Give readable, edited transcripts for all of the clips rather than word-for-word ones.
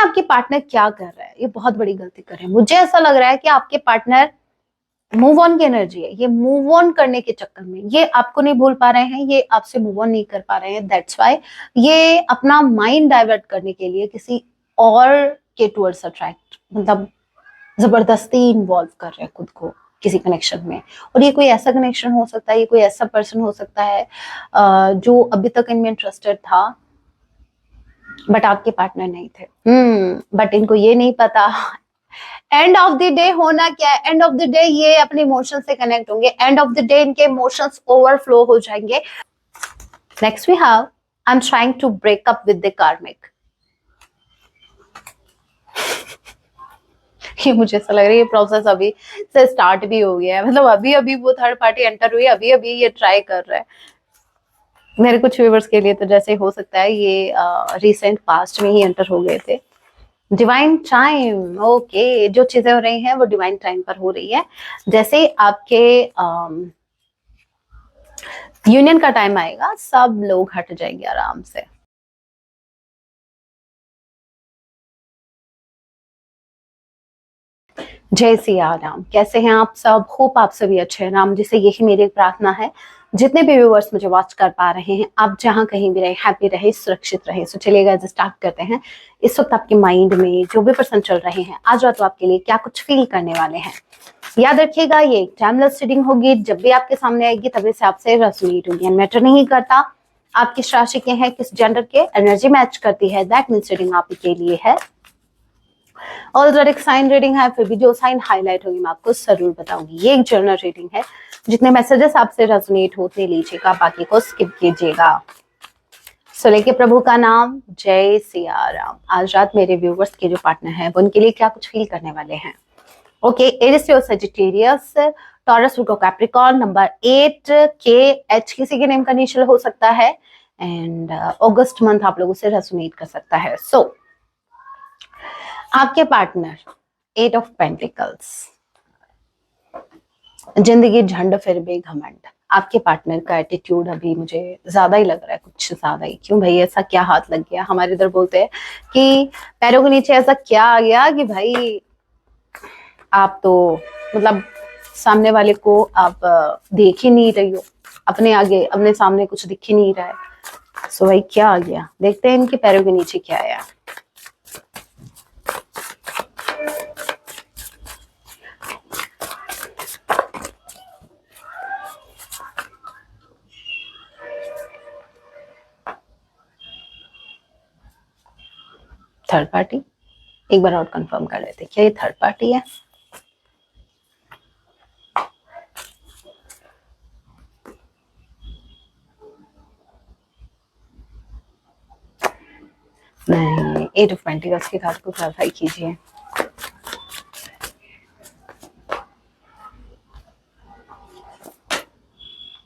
आपके पार्टनर क्या कर रहा है, ये बहुत बड़ी गलती कर रहे हैं। मुझे ऐसा लग रहा है कि आपके पार्टनर मूव ऑन की एनर्जी है, ये मूव ऑन करने के चक्कर में ये आपको नहीं भूल पा रहे हैं, ये आपसे मूव ऑन नहीं कर पा रहे हैं। दैट्स वाई ये अपना माइंड डाइवर्ट करने के लिए किसी और के टूवर्ड्स अट्रैक्ट, मतलब जबरदस्ती इन्वॉल्व कर रहे हैं खुद को किसी कनेक्शन में। और ये कोई ऐसा कनेक्शन हो सकता है, ये कोई ऐसा पर्सन हो सकता है जो अभी तक इनमें इंटरेस्टेड था बट आपके पार्टनर नहीं थे। बट इनको ये नहीं पता एंड ऑफ द डे होना क्या है। एंड ऑफ द डे ये अपने इमोशन से कनेक्ट होंगे, एंड ऑफ द डे इनके इमोशंस ओवरफ्लो हो जाएंगे। Next we have I am trying to break up with the karmic. ये मुझे ऐसा लग रहा है ये प्रोसेस अभी से स्टार्ट भी हो गया है, मतलब अभी अभी वो थर्ड पार्टी एंटर हुई, अभी अभी ये ट्राई कर रहा है। मेरे कुछ व्यूअर्स के लिए तो जैसे हो सकता है ये रिसेंट पास्ट में ही एंटर हो गए थे। डिवाइन टाइम, ओके, जो चीजें हो रही हैं वो डिवाइन टाइम पर हो रही है। जैसे आपके यूनियन का टाइम आएगा, सब लोग हट जाएंगे आराम से। जय सिया राम, कैसे हैं आप सब? होप आप सभी अच्छे हैं। राम जी से यही मेरी प्रार्थना है, जितने भी व्यूअर्स मुझे वॉच कर पा रहे हैं, आप जहां कहीं भी रहे, हैप्पी रहे, सुरक्षित रहे। सो चलिए गाइस स्टार्ट करते हैं। इस वक्त आपके माइंड में जो भी पर्सन चल रहे हैं, आज रात आपके लिए क्या कुछ फील करने वाले हैं। याद रखिएगा ये एक टाइमलेस रीडिंग होगी, जब भी आपके सामने आएगी तभी से आपसे रेजोनेट होगी। मैटर नहीं करता आप किस राशि के हैं, किस जेंडर के, एनर्जी मैच करती है, दैट मीन्स रीडिंग आपके लिए है। और जरा एक साइन रीडिंग है, फिर भी जो साइन हाईलाइट होगी मैं आपको जरूर बताऊंगी। ये एक जर्नल रीडिंग है, जितने मैसेजेस आपसे रेजोनेट होते लीजिएगा, बाकी को स्किप कीजिएगा। सो लेके प्रभु का नाम, जय सिया राम। आज रात मेरे व्यूवर्स के जो पार्टनर हैं वो उनके लिए क्या कुछ फील करने वाले हैं। ओके, एरिस और सजिटेरियस, टॉरस, वर्गो, कैप्रिकॉर्न, नंबर 8 के एच किसी के नेम का इनिशियल हो सकता है, एंड अगस्त मंथ आप लोगों से रेजोनेट कर सकता है। सो आपके पार्टनर 8 ऑफ पेंटिकल्स, जिंदगी झंड फिर भी घमंड। आपके पार्टनर का एटीट्यूड अभी मुझे ज्यादा ही लग रहा है, कुछ ज्यादा ही। क्यों भाई, ऐसा क्या हाथ लग गया? हमारे इधर बोलते हैं कि पैरों के नीचे ऐसा क्या आ गया कि भाई आप तो मतलब सामने वाले को आप देख ही नहीं रही हो, अपने आगे अपने सामने कुछ दिख ही नहीं रहा है। सो भाई क्या आ गया, देखते हैं इनके पैरों के नीचे क्या आया। थर्ड पार्टी, एक बार और कंफर्म कर लेते, क्या ये थर्ड पार्टी है? नहीं, 8 ऑफ पेंटिकल्स के कार्ड को क्लैरिफाई कीजिए।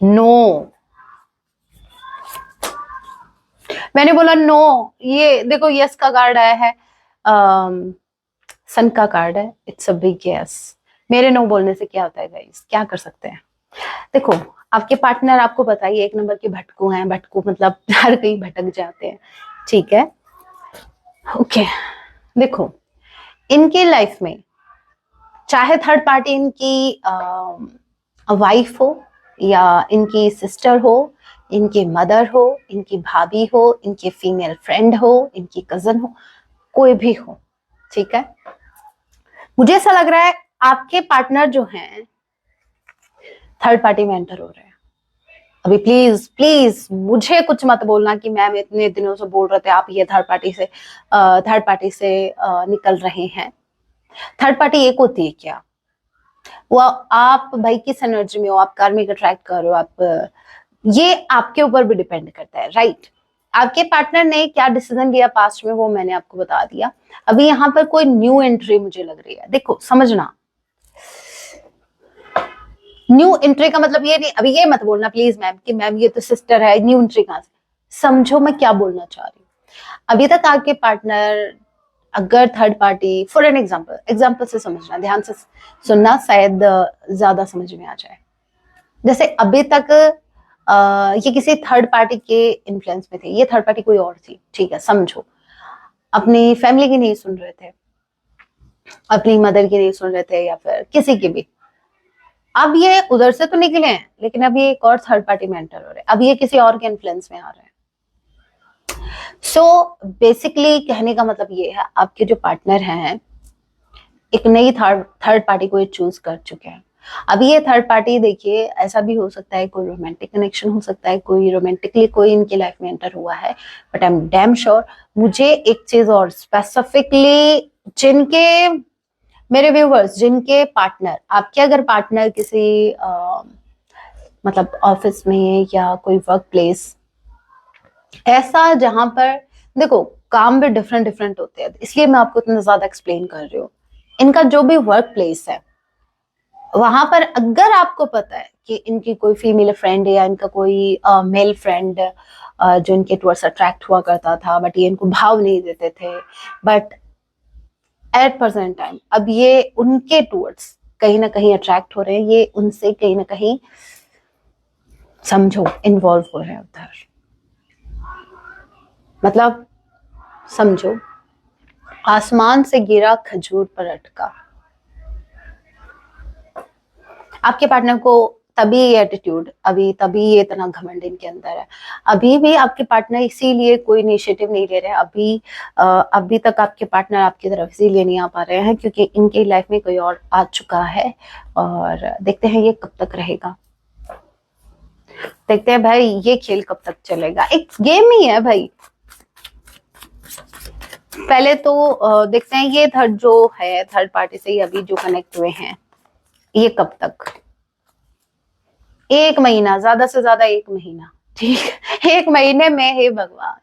नो, मैंने बोला नो। ये देखो यस का कार्ड आया है, सन का कार्ड है, इट्स अ बिग यस। मेरे नो बोलने से क्या होता है गाइस, क्या कर सकते हैं। देखो आपके पार्टनर आपको बताइए एक नंबर के भटकू हैं। भटकू मतलब हर कहीं भटक जाते हैं, ठीक है। ओके, देखो इनके लाइफ में चाहे थर्ड पार्टी इनकी वाइफ हो, या इनकी सिस्टर हो, इनकी मदर हो, इनकी भाभी हो, इनकी फीमेल फ्रेंड हो, इनकी कजन हो, कोई भी हो, ठीक है। मुझे ऐसा लग रहा है आपके पार्टनर जो हैं थर्ड पार्टी में एंटर हो रहे हैं अभी। प्लीज प्लीज मुझे कुछ मत बोलना कि मैम इतने दिनों से बोल रहे थे आप ये थर्ड पार्टी से निकल रहे हैं। थर्ड पार्टी एक होती है क्या? वो आप भाई किस एनर्जी में हो, आप कार्मिक अट्रैक्ट कर रहे हो, आप ये आपके ऊपर भी डिपेंड करता है, राइट। आपके पार्टनर ने क्या डिसीजन लिया पास्ट में वो मैंने आपको बता दिया। अभी यहाँ पर कोई न्यू एंट्री मुझे लग रही है। देखो समझना, न्यू एंट्री का मतलब ये नहीं, अभी ये मत बोलना प्लीज मैम कि मैम ये तो सिस्टर है, न्यू एंट्री कहां से। समझो मैं क्या बोलना चाह रही हूँ। अभी तक आपके पार्टनर अगर third party, for an example से समझना, ध्यान से सुनना, शायद ज्यादा समझ में आ जाए। जैसे अभी तक ये किसी थर्ड पार्टी के इन्फ्लुएंस में थे, ये थर्ड पार्टी कोई और थी, ठीक है, समझो। अपनी फैमिली की नहीं सुन रहे थे, अपनी मदर की नहीं सुन रहे थे, या फिर किसी की भी। अब ये उधर से तो निकले हैं, लेकिन अब ये एक और थर्ड पार्टी मेंटर हो रहे हैं, अब ये किसी और के इन्फ्लुएंस में आ रहे हैं। सो बेसिकली कहने का मतलब ये है, आपके जो पार्टनर हैं एक नई थर्ड पार्टी को ये चूज कर चुके हैं। अभी ये थर्ड पार्टी देखिए, ऐसा भी हो सकता है कोई रोमांटिक कनेक्शन हो सकता है, कोई रोमांटिकली कोई इनकी लाइफ में एंटर हुआ है, but I am damn sure. मुझे एक चीज और स्पेसिफिकली, जिनके मेरे व्यूवर्स, जिनके पार्टनर, आपके अगर पार्टनर किसी मतलब ऑफिस में या कोई वर्क प्लेस ऐसा जहां पर, देखो काम भी डिफरेंट डिफरेंट होते हैं, इसलिए मैं आपको इतना ज्यादा एक्सप्लेन कर रही हूँ। इनका जो भी वर्क प्लेस है वहां पर अगर आपको पता है कि इनकी कोई फीमेल फ्रेंड है या इनका कोई मेल फ्रेंड जो इनके टुवर्ड्स अट्रैक्ट हुआ करता था, बट ये इनको भाव नहीं देते थे, बट एट प्रेजेंट टाइम अब ये उनके टुवर्ड्स कहीं ना कहीं अट्रैक्ट हो रहे हैं, ये उनसे कहीं ना कहीं समझो इन्वॉल्व हो रहे हैं उधर। मतलब समझो आसमान से गिरा खजूर पर अटका। आपके पार्टनर को तभी ये एटीट्यूड, अभी तभी ये इतना घमंड इनके अंदर है। अभी भी आपके पार्टनर इसीलिए कोई इनिशिएटिव नहीं ले रहे हैं, अभी तक आपके पार्टनर आपकी तरफ इसीलिए नहीं आ पा रहे हैं क्योंकि इनकी लाइफ में कोई और आ चुका है। और देखते हैं ये कब तक रहेगा, देखते हैं भाई ये खेल कब तक चलेगा। एक गेम ही है भाई। पहले तो देखते हैं ये थर्ड पार्टी से अभी जो कनेक्ट हुए हैं ये कब तक, 1 महीना, ज्यादा से ज्यादा 1 महीना, ठीक। 1 महीने में, हे भगवान,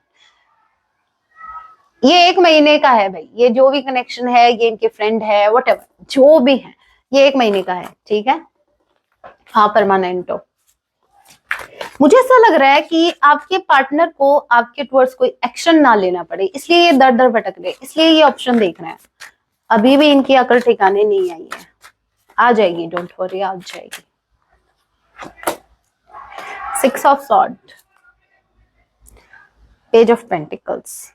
ये 1 महीने का है भाई। ये जो भी कनेक्शन है, ये इनके फ्रेंड है, व्हाटएवर जो भी है, ये 1 महीने का है, ठीक है। हाँ परमानेंट हो। मुझे ऐसा लग रहा है कि आपके पार्टनर को आपके टुवर्ड्स कोई एक्शन ना लेना पड़े, इसलिए ये दर दर भटक रहे, इसलिए ये ऑप्शन देख रहे हैं। अभी भी इनकी अकल ठिकाने नहीं आई है, आ जाएगी, डोंट वरी, आ जाएगी। 6 of sword, page of pentacles.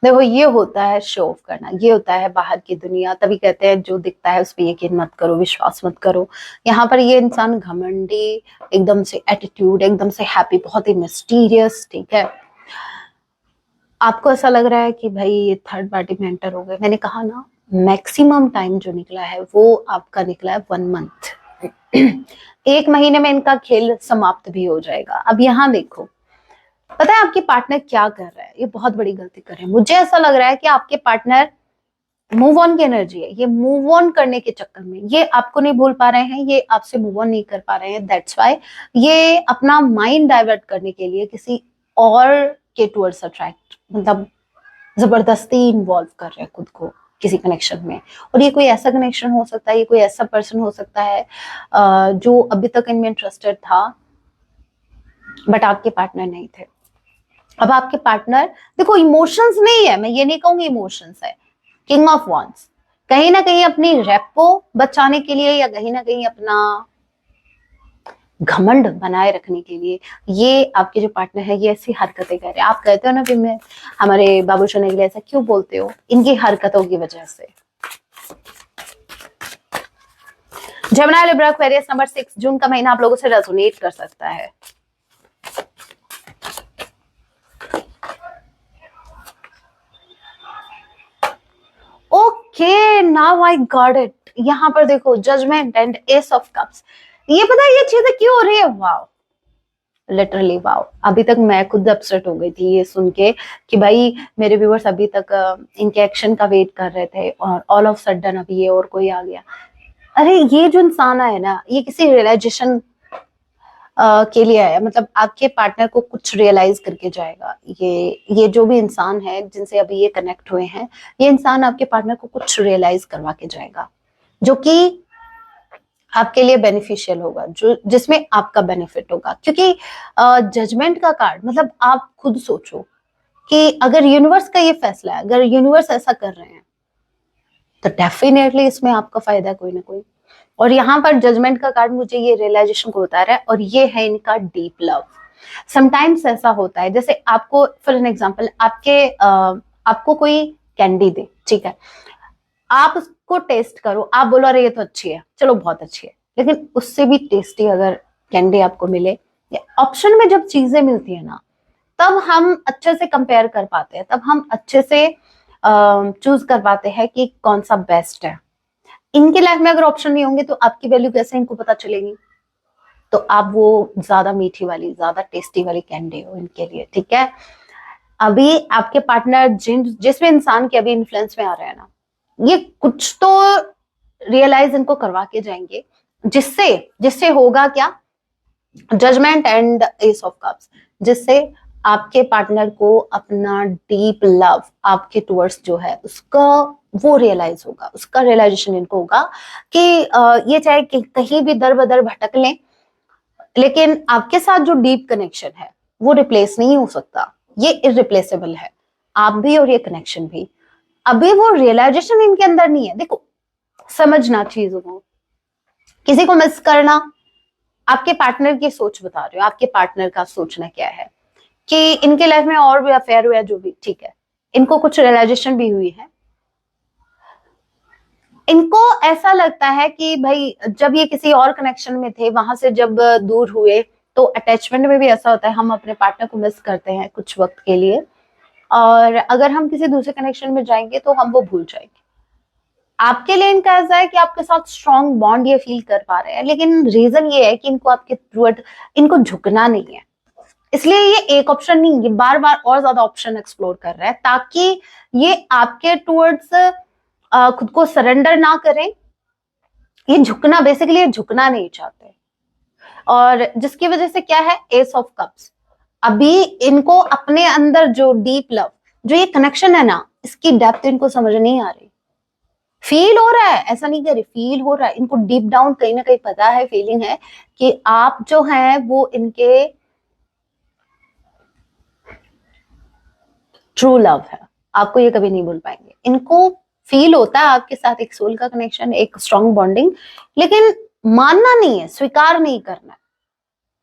देखो ये होता है शो ऑफ करना, ये होता है बाहर की दुनिया, तभी कहते हैं जो दिखता है उस पर यकीन मत करो, विश्वास मत करो। यहाँ पर ये इंसान घमंडी, एकदम से एटीट्यूड, एकदम से हैप्पी, बहुत ही मिस्टीरियस, ठीक है। आपको ऐसा लग रहा है कि भाई ये थर्ड पार्टी में एंटर हो गए। मैंने कहा ना, मैक्सिमम टाइम जो निकला है वो आपका निकला है 1 मंथ। 1 महीने में इनका खेल समाप्त भी हो जाएगा। अब यहाँ देखो, पता है आपके पार्टनर क्या कर रहा है, ये बहुत बड़ी गलती कर रहे हैं। मुझे ऐसा लग रहा है कि आपके पार्टनर मूव ऑन की एनर्जी है, ये मूव ऑन करने के चक्कर में ये आपको नहीं भूल पा रहे हैं, ये आपसे मूव ऑन नहीं कर पा रहे हैं। दैट्स व्हाई ये अपना माइंड डाइवर्ट करने के लिए किसी और के टुवर्ड्स अट्रैक्ट, मतलब जबरदस्ती इन्वॉल्व कर रहे हैं खुद को किसी कनेक्शन में। और ये कोई ऐसा कनेक्शन हो सकता है, ये कोई ऐसा पर्सन हो सकता है जो अभी तक इनमें इंटरेस्टेड था बट आपके पार्टनर नहीं थे। अब आपके पार्टनर, देखो इमोशंस नहीं है, मैं ये नहीं कहूंगी इमोशंस है, किंग ऑफ वांड्स। कहीं ना कहीं अपनी रेपो बचाने के लिए या कहीं ना कहीं अपना घमंड बनाए रखने के लिए ये आपके जो पार्टनर है ये ऐसी हरकतें कर रहे हैं। आप कहते हो ना कि मैं हमारे बाबू सोने के लिए ऐसा क्यों बोलते हो, इनकी हरकतों की वजह से। जेमिनी, लिब्रा, एक्वेरियस नंबर 6, जून का महीना आप लोगों से रेजोनेट कर सकता है। Okay, now I got it. यहाँ पर देखो judgement and ace of cups. ये पता है ये चीजें क्यों हो रही है, वाओ, लिटरली वाओ। अभी तक मैं खुद अपसेट हो गई थी ये सुन के कि भाई मेरे व्यूअर्स अभी तक इनके एक्शन का वेट कर रहे थे और ऑल ऑफ सडन अभी ये और कोई आ गया। अरे ये जो इंसान है ना, ये किसी रियलाइजेशन के लिए आया, मतलब आपके पार्टनर को कुछ रियलाइज करके जाएगा। ये जो भी इंसान है जिनसे अभी ये कनेक्ट हुए हैं, ये इंसान आपके पार्टनर को कुछ रियलाइज करवा के जाएगा जो कि आपके लिए बेनिफिशियल होगा, जो जिसमें आपका बेनिफिट होगा। क्योंकि जजमेंट का कार्ड, मतलब आप खुद सोचो कि अगर यूनिवर्स का ये फैसला है, अगर यूनिवर्स ऐसा कर रहे हैं तो डेफिनेटली इसमें आपका फायदा है कोई ना कोई। और यहाँ पर जजमेंट का कार्ड मुझे ये रियलाइजेशन को बता रहा है, और ये है इनका डीप लव। समटाइम्स ऐसा होता है, जैसे आपको फॉर एन एग्जांपल आपको कोई कैंडी दे, ठीक है, आप उसको टेस्ट करो, आप बोलो अरे ये तो अच्छी है, चलो बहुत अच्छी है, लेकिन उससे भी टेस्टी अगर कैंडी आपको मिले, ऑप्शन में जब चीजें मिलती है ना, तब हम अच्छे से कंपेयर कर पाते हैं, तब हम अच्छे से चूज कर पाते हैं कि कौन सा बेस्ट है। इनके लाइफ में अगर ऑप्शन नहीं होंगे तो आपकी वैल्यू कैसे इनको पता चलेगी? तो आप वो ज्यादा मीठी वाली, ज्यादा टेस्टी वाली कैंडी हो इनके लिए, ठीक है। अभी आपके पार्टनर जिस भी इंसान के अभी इन्फ्लुएंस में आ रहे हैं ना, ये कुछ तो रियलाइज इनको करवा के जाएंगे, जिससे जिससे होगा क्या, judgement and ace of cups, जिससे आपके पार्टनर को अपना डीप लव आपके टुवर्ड्स जो है उसका वो रियलाइज होगा, उसका रियलाइजेशन इनको होगा कि ये चाहे कि कहीं भी दर बदर भटक लें, लेकिन आपके साथ जो डीप कनेक्शन है वो रिप्लेस नहीं हो सकता, ये इररिप्लेसेबल है, आप भी और ये कनेक्शन भी। अभी वो रियलाइजेशन इनके अंदर नहीं है। देखो, समझना चीजों को, किसी को मिस करना, आपके पार्टनर की सोच बता रहे हो, आपके पार्टनर का सोचना क्या है कि इनके लाइफ में और भी अफेयर हुआ जो भी, ठीक है, इनको कुछ रियलाइजेशन भी हुई है, इनको ऐसा लगता है कि भाई जब ये किसी और कनेक्शन में थे, वहां से जब दूर हुए, तो अटैचमेंट में भी ऐसा होता है, हम अपने पार्टनर को मिस करते हैं कुछ वक्त के लिए, और अगर हम किसी दूसरे कनेक्शन में जाएंगे तो हम वो भूल जाएंगे। आपके लिए इनका ऐसा है कि आपके साथ स्ट्रॉन्ग बॉन्ड ये फील कर पा रहे हैं, लेकिन रीजन ये है कि इनको आपके थ्रू इनको झुकना नहीं है, इसलिए ये एक ऑप्शन नहीं, ये बार बार और ज्यादा ऑप्शन एक्सप्लोर कर रहा है, ताकि ये आपके टुवर्ड्स खुद को सरेंडर ना करें। ये झुकना, बेसिकली ये झुकना नहीं चाहते, और जिसकी वजह से क्या है, एस ऑफ कप्स। अभी इनको अपने अंदर जो डीप लव, जो ये कनेक्शन है ना, इसकी डेप्थ इनको समझ नहीं आ रही। फील हो रहा है, ऐसा नहीं कह रही, फील हो रहा है इनको, डीप डाउन कहीं ना कहीं पता है, फीलिंग है कि आप जो हैं वो इनके ट्रू लव है, आपको ये कभी नहीं भूल पाएंगे। इनको फील होता है आपके साथ एक सोल का कनेक्शन, एक स्ट्रॉन्ग बॉन्डिंग, लेकिन मानना नहीं है, स्वीकार नहीं करना है।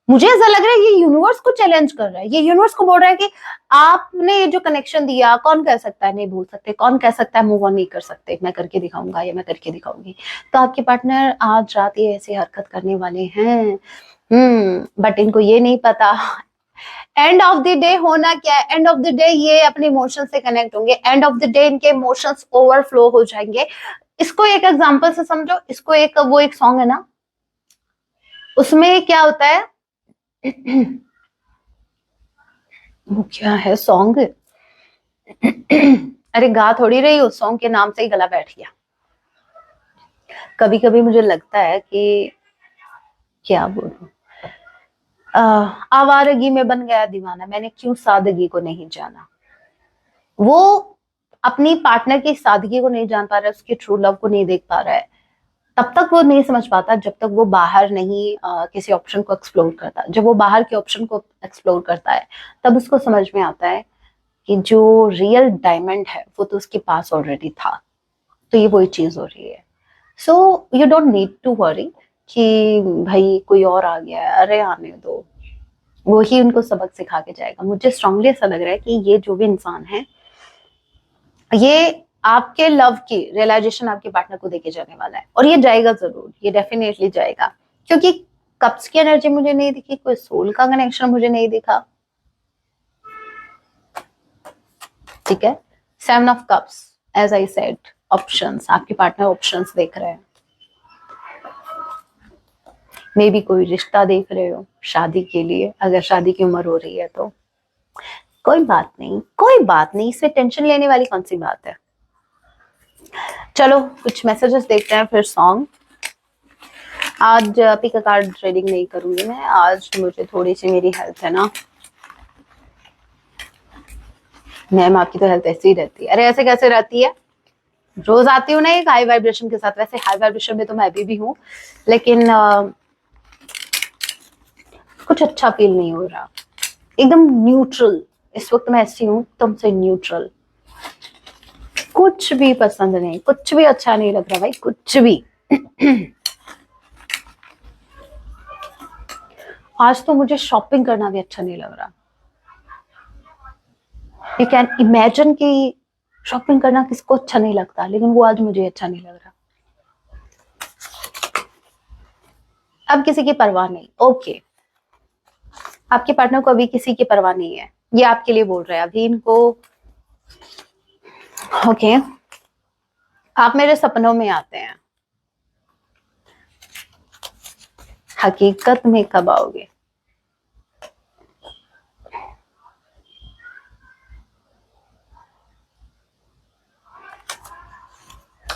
मुझे ऐसा लग रहा है ये यूनिवर्स को चैलेंज कर रहा है, ये यूनिवर्स को बोल रहा है कि आपने ये जो कनेक्शन दिया, कौन कह सकता है नहीं भूल सकते, कौन कह सकता है मूव ऑन नहीं कर सकते, मैं करके दिखाऊंगा या मैं करके दिखाऊंगी। तो आपके पार्टनर आज रात ये ऐसी हरकत करने वाले हैं, बट इनको ये नहीं पता एंड ऑफ द डे होना क्या है। एंड ऑफ द डे ये अपने इमोशन से कनेक्ट होंगे, एंड ऑफ द डे इनके इमोशंस ओवरफ्लो हो जाएंगे। इसको एक एग्जांपल से समझो, इसको एक सॉन्ग है ना, उसमें क्या होता है वो क्या है सॉन्ग अरे गा थोड़ी रही हो, सॉन्ग के नाम से ही गला बैठ गया। कभी कभी मुझे लगता है कि क्या बोलूं, आवारगी में बन गया दीवाना, मैंने क्यों सादगी को नहीं जाना। वो अपनी पार्टनर की सादगी को नहीं जान पा रहा है, उसकी ट्रू लव को नहीं देख पा रहा है, तब तक वो नहीं समझ पाता जब तक वो बाहर नहीं किसी ऑप्शन को एक्सप्लोर करता। जब वो बाहर के ऑप्शन को एक्सप्लोर करता है, तब उसको समझ में आता है कि जो रियल डायमंड है वो तो उसके पास ऑलरेडी था। तो ये वही चीज हो रही है। So you don't need to worry कि भाई कोई और आ गया है, अरे आने दो, वो ही उनको सबक सिखा के जाएगा। मुझे स्ट्रांगली ऐसा लग रहा है कि ये जो भी इंसान है, ये आपके लव की रियलाइजेशन आपके पार्टनर को देके जाने वाला है, और ये जाएगा जरूर, ये डेफिनेटली जाएगा, क्योंकि कप्स की एनर्जी मुझे नहीं दिखी, कोई सोल का कनेक्शन मुझे नहीं दिखा, ठीक है। 7 of cups, as I said, options, आपके पार्टनर ऑप्शंस देख रहे हैं, मे बी कोई रिश्ता देख रहे हो शादी के लिए, अगर शादी की उम्र हो रही है तो कोई बात नहीं, कोई बात नहीं, इसमें टेंशन लेने वाली कौन सी बात है। चलो कुछ मैसेजेस देखते हैं, फिर सॉन्ग। आज पिक कार्ड ट्रेडिंग नहीं करूंगी मैं, आज मुझे थोड़ी सी मेरी हेल्थ है ना, मैम आपकी तो हेल्थ ऐसी ही रहती है। अरे ऐसे कैसे रहती है, रोज आती हूँ ना एक हाई वाइब्रेशन के साथ, वैसे हाई वाइब्रेशन में तो मैं अभी भी हूँ, लेकिन कुछ अच्छा फील नहीं हो रहा, एकदम न्यूट्रल इस वक्त मैं ऐसी हूँ, तुमसे न्यूट्रल, कुछ भी पसंद नहीं, कुछ भी अच्छा नहीं लग रहा भाई, कुछ भी। आज तो मुझे शॉपिंग करना भी अच्छा नहीं लग रहा। यू कैन इमेजिन कि शॉपिंग करना किसको अच्छा नहीं लगता, लेकिन वो आज मुझे अच्छा नहीं लग रहा। अब किसी की परवाह नहीं। ओके, आपके पार्टनर को अभी किसी की परवाह नहीं है, ये आपके लिए बोल रहे हैं अभी इनको। ओके, आप मेरे सपनों में आते हैं, हकीकत में कब आओगे?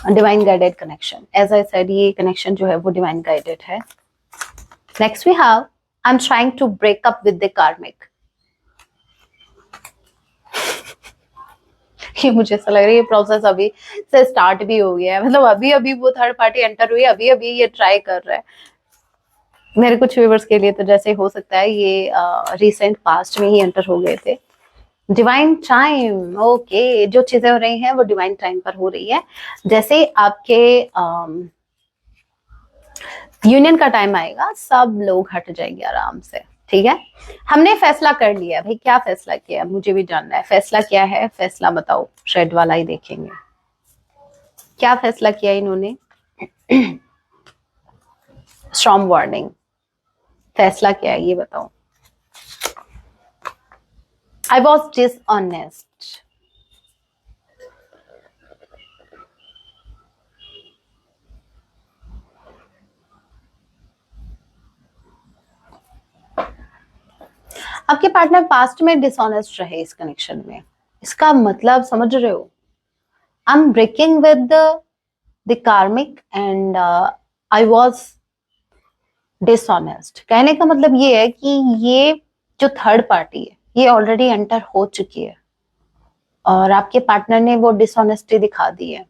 Divine guided connection, as I said ये कनेक्शन जो है वो डिवाइन गाइडेड है। Next we have I am trying to break up with the karmic. ये मुझे ऐसा लग रहा है ये प्रोसेस अभी से स्टार्ट भी हो गया है, मतलब अभी अभी वो थर्ड पार्टी एंटर हुई, अभी अभी ये ट्राई कर रहा है। मेरे कुछ व्यूवर्स के लिए तो जैसे हो सकता है ये रिसेंट पास्ट में ही एंटर हो गए थे। डिवाइन टाइम, ओके, जो चीजें हो रही हैं वो डिवाइन टाइम पर हो रही है। जैसे आपके यूनियन का टाइम आएगा, सब लोग हट जाएंगे आराम से, ठीक है। हमने फैसला कर लिया भाई, क्या फैसला किया मुझे भी जानना है। फैसला क्या है, फैसला बताओ, रेड वाला ही देखेंगे। क्या फैसला किया इन्होंने? स्ट्रॉन्ग वार्निंग, फैसला क्या है ये बताओ। आई वॉज डिसऑनेस्ट, आपके पार्टनर पास्ट में डिसऑनेस्ट रहे इस कनेक्शन में, इसका मतलब समझ रहे हो? I am breaking with the karmic and I was dishonest. कहने का मतलब ये है कि ये जो थर्ड पार्टी है ये ऑलरेडी एंटर हो चुकी है और आपके पार्टनर ने वो डिसऑनेस्टी दिखा दी है।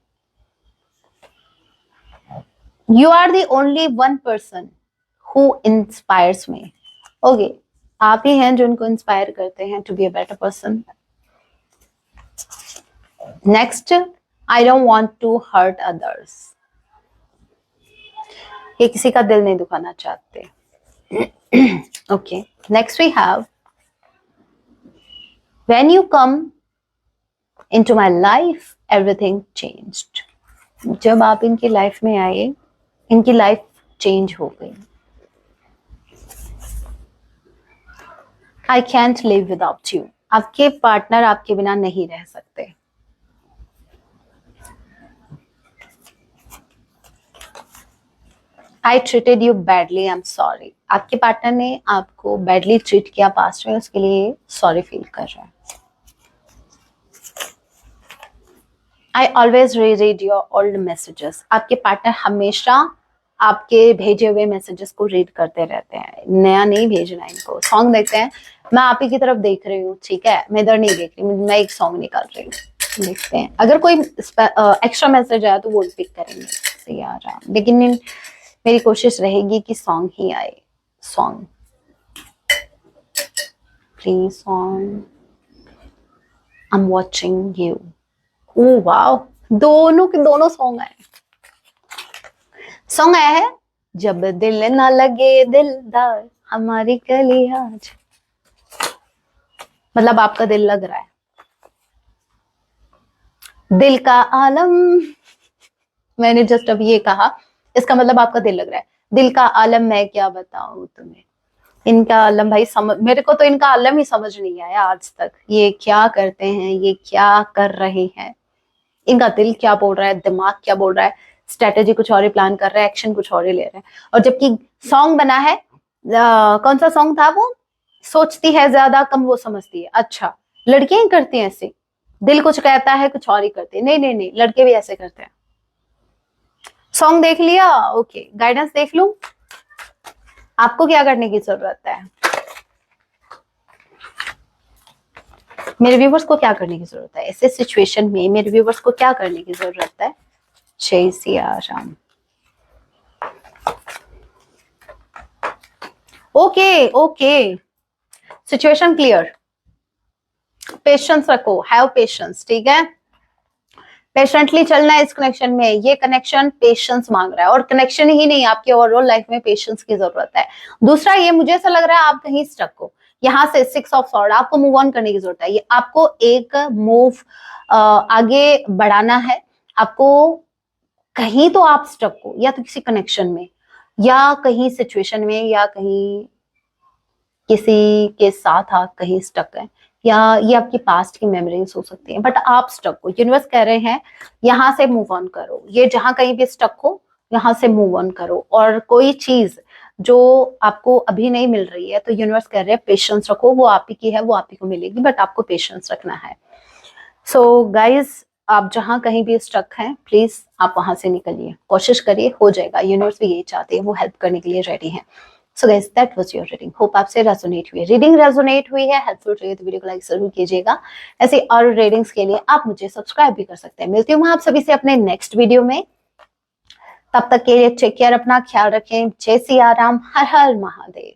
You are the only one person who inspires me. Okay, आप ही हैं जो उनको इंस्पायर करते हैं to be a better person. Next, I don't want to hurt others, ये किसी का दिल नहीं दुखाना चाहते। Okay, next we have when you come into my life everything changed. जब आप इनकी लाइफ में आए इनकी लाइफ चेंज हो गई। I can't live without you, आपके पार्टनर आपके बिना नहीं रह सकते। आई treated you badly, I am sorry, आपके पार्टनर ने आपको बैडली ट्रीट किया पास्ट में, उसके लिए सॉरी फील कर रहा है। I always read your old messages, आपके पार्टनर हमेशा आपके भेजे हुए मैसेजेस को रीड करते रहते हैं, नया नहीं भेजना इनको। सॉन्ग देखते हैं, मैं आप ही की तरफ देख रही हूँ, ठीक है, मैं इधर नहीं देख रही, मैं एक सॉन्ग निकाल रही हूँ। देखते हैं अगर कोई एक्स्ट्रा मैसेज आया तो वो पिक करेंगे यार, लेकिन मेरी कोशिश रहेगी कि सॉन्ग ही आए। Song please, song, I am watching you. Oh wow, दोनों के दोनों सॉन्ग आए। सॉन्ग आया है जब दिल ना लगे दिलदार हमारी गली आज, मतलब आपका दिल लग रहा है। दिल का आलम, मैंने जस्ट अब ये कहा, इसका मतलब आपका दिल लग रहा है। दिल का आलम मैं क्या बताऊं तुम्हें, इनका आलम भाई समझ, मेरे को तो इनका आलम ही समझ नहीं आया आज तक। ये क्या करते हैं, ये क्या कर रहे हैं, इनका दिल क्या बोल रहा है, दिमाग क्या बोल रहा है, स्ट्रेटेजी कुछ और ही प्लान कर रहा है, एक्शन कुछ और ही ले रहे हैं। और जबकि सॉन्ग बना है, कौन सा सॉन्ग था वो, सोचती है ज्यादा कम वो समझती है। अच्छा, लड़कियां ही करती हैं ऐसे, दिल कुछ कहता है कुछ और ही करते हैं। नहीं नहीं नहीं, लड़के भी ऐसे करते हैं। सॉन्ग देख लिया, ओके, गाइडेंस देख लूं, आपको क्या करने की जरूरत है, मेरे व्यूवर्स को क्या करने की जरूरत है ऐसे सिचुएशन में, मेरे व्यूवर्स को क्या करने की जरूरत है। जय Siya Ram. Okay okay, situation clear, patience रखो, हैव पेशेंस, ठीक है। पेशेंटली चलना है इस कनेक्शन में। ये कनेक्शन पेशेंस मांग रहा है, और कनेक्शन ही नहीं, आपकी ओवरऑल लाइफ में पेशेंस की जरूरत है। दूसरा, ये मुझे ऐसा लग रहा है आप कहीं स्टक हो, यहाँ से 6 ऑफ सॉर्ड, आपको मूव ऑन करने की जरूरत है। ये आपको एक मूव आगे बढ़ाना है। आपको कहीं तो आप स्टक हो, या तो किसी कनेक्शन में, या कहीं सिचुएशन में, या कहीं किसी के साथ आप कहीं स्टक है, या ये आपकी पास्ट की मेमोरीज हो सकती है, बट आप स्टक हो। यूनिवर्स कह रहे हैं यहाँ से मूव ऑन करो। ये जहां कहीं भी स्टक हो, यहाँ से मूव ऑन करो। और कोई चीज जो आपको अभी नहीं मिल रही है, तो यूनिवर्स कह रहे हैं पेशेंस रखो, वो आप ही की है, वो आप ही को मिलेगी, बट आपको पेशेंस रखना है। सो गाइज, आप जहां कहीं भी स्टक हैं, प्लीज आप वहां से निकलिए, कोशिश करिए, हो जाएगा। यूनिवर्स भी यही चाहते हैं, वो हेल्प करने के लिए रेडी है। So guys, that was your reading. Hope आपसे रेजोनेट हुई है। रीडिंग रेजोनेट हुई है, हेल्पफुल रही है, तो वीडियो को लाइक जरूर कीजिएगा। ऐसे और रीडिंग्स के लिए आप मुझे सब्सक्राइब भी कर सकते हैं। मिलती हूँ मैं आप सभी से अपने नेक्स्ट वीडियो में। तब तक के लिए टेक केयर, अपना ख्याल रखें। जय सिया राम, हर हर महादेव।